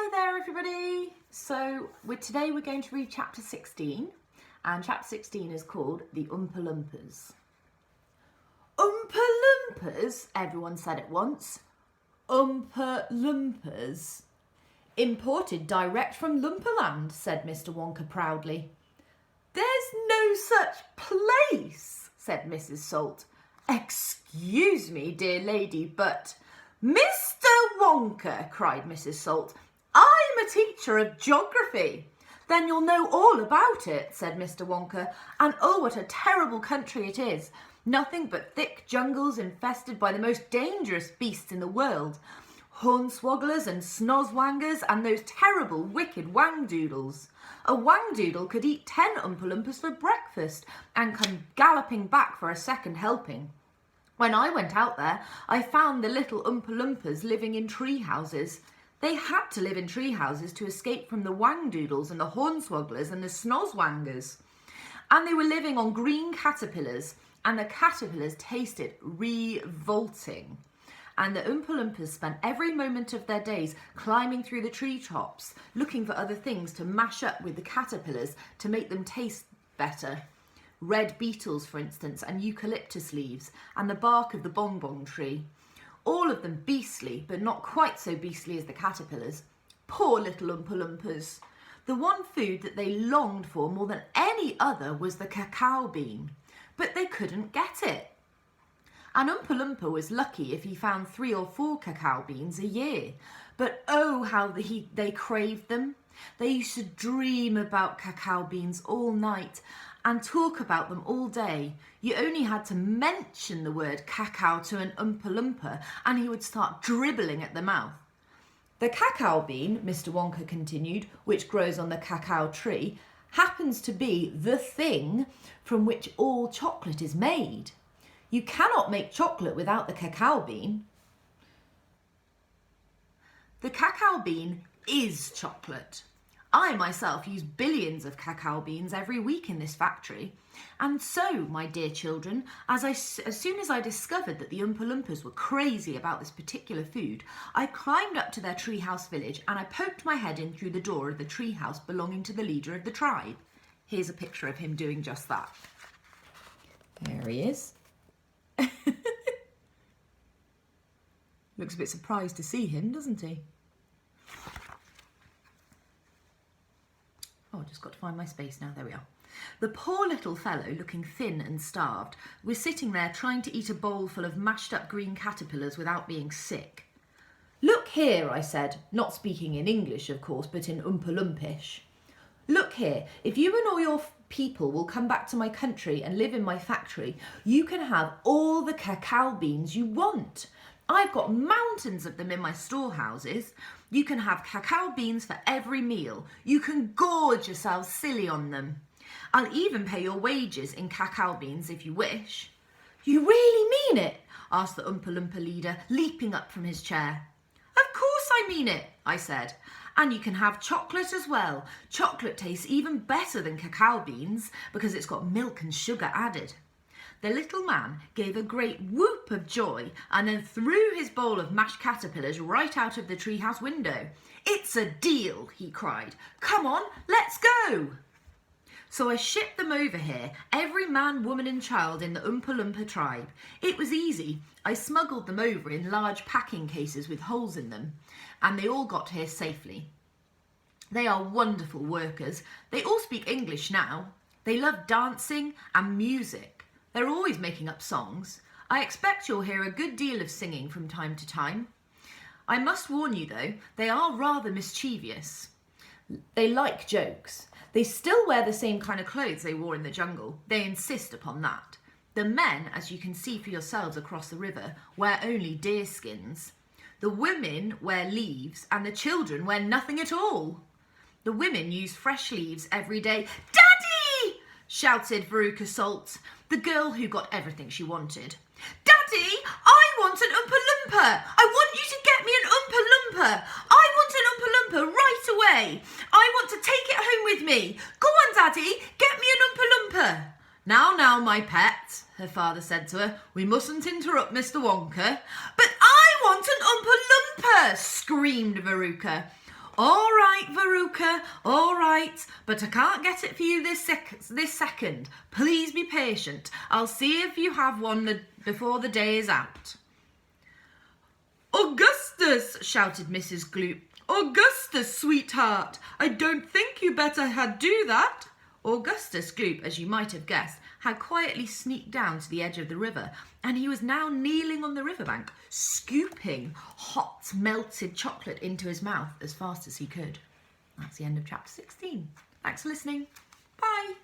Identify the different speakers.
Speaker 1: Hi there everybody! So today we're going to read chapter 16, and chapter 16 is called The Oompa Loompas. Oompa Loompas? Everyone said at once. Oompa Loompas? Imported direct from Loomperland, said Mr. Wonka proudly. There's no such place, said Mrs. Salt. Excuse me, dear lady, but... Mr. Wonka, cried Mrs. Salt, I'm a teacher of geography. Then you'll know all about it, said Mr. Wonka. And oh, what a terrible country it is. Nothing but thick jungles infested by the most dangerous beasts in the world. Hornswogglers and snozzwangers and those terrible wicked wangdoodles. A wangdoodle could eat 10 Oompa Loompas for breakfast and come galloping back for a second helping. When I went out there, I found the little Oompa Loompas living in tree houses. They had to live in tree houses to escape from the wangdoodles and the hornswogglers and the snozzwangers. And they were living on green caterpillars, and the caterpillars tasted revolting. And the Oompa Loompas spent every moment of their days climbing through the treetops, looking for other things to mash up with the caterpillars to make them taste better. Red beetles, for instance, and eucalyptus leaves, and the bark of the bonbon tree. All of them beastly, but not quite so beastly as the caterpillars. Poor little Oompa Loompas. The one food that they longed for more than any other was the cacao bean, but they couldn't get it. An Oompa Loompa was lucky if he found 3 or 4 cacao beans a year, but oh, how they craved them. They used to dream about cacao beans all night and talk about them all day. You only had to mention the word cacao to an Oompa Loompa and he would start dribbling at the mouth. The cacao bean, Mr. Wonka continued, which grows on the cacao tree, happens to be the thing from which all chocolate is made. You cannot make chocolate without the cacao bean. The cacao bean is chocolate. I myself use billions of cacao beans every week in this factory. And so, my dear children, as soon as I discovered that the Oompa Loompas were crazy about this particular food, I climbed up to their treehouse village and I poked my head in through the door of the treehouse belonging to the leader of the tribe. Here's a picture of him doing just that. There he is. Looks a bit surprised to see him, doesn't he? Oh, I've just got to find my space now. There we are. The poor little fellow, looking thin and starved, was sitting there trying to eat a bowl full of mashed up green caterpillars without being sick. Look here, I said, not speaking in English, of course, but in Oompa Loompish. Look here, if you and all your people will come back to my country and live in my factory, you can have all the cacao beans you want. I've got mountains of them in my storehouses. You can have cacao beans for every meal. You can gorge yourselves silly on them. I'll even pay your wages in cacao beans if you wish. You really mean it? Asked the Oompa Loompa leader, leaping up from his chair. Of course I mean it, I said. And you can have chocolate as well. Chocolate tastes even better than cacao beans because it's got milk and sugar added. The little man gave a great whoop of joy and then threw his bowl of mashed caterpillars right out of the treehouse window. It's a deal, he cried. Come on, let's go. So I shipped them over here, every man, woman and child in the Oompa Loompa tribe. It was easy. I smuggled them over in large packing cases with holes in them, and they all got here safely. They are wonderful workers. They all speak English now. They love dancing and music. They're always making up songs. I expect you'll hear a good deal of singing from time to time. I must warn you though, they are rather mischievous. They like jokes. They still wear the same kind of clothes they wore in the jungle. They insist upon that. The men, as you can see for yourselves across the river, wear only deer skins. The women wear leaves and the children wear nothing at all. The women use fresh leaves every day. Daddy! Shouted Veruca Salt, the girl who got everything she wanted. Daddy, I want an Oompa Loompa. I want you to get me an Oompa Loompa. I want an Oompa Loompa right away. I want to take it home with me. Go on, Daddy, get me an Oompa Loompa. Now, my pet, her father said to her, we mustn't interrupt Mr. Wonka. But I want an Oompa Loompa, screamed Veruca. All right, Veruca, all right, but I can't get it for you this second. Please be patient. I'll see if you have one before the day is out. Augustus, shouted Mrs. Gloop. Augustus, sweetheart, I don't think you better had do that. Augustus Gloop, as you might have guessed, had quietly sneaked down to the edge of the river, and he was now kneeling on the riverbank, scooping hot melted chocolate into his mouth as fast as he could. That's the end of chapter 16. Thanks for listening. Bye.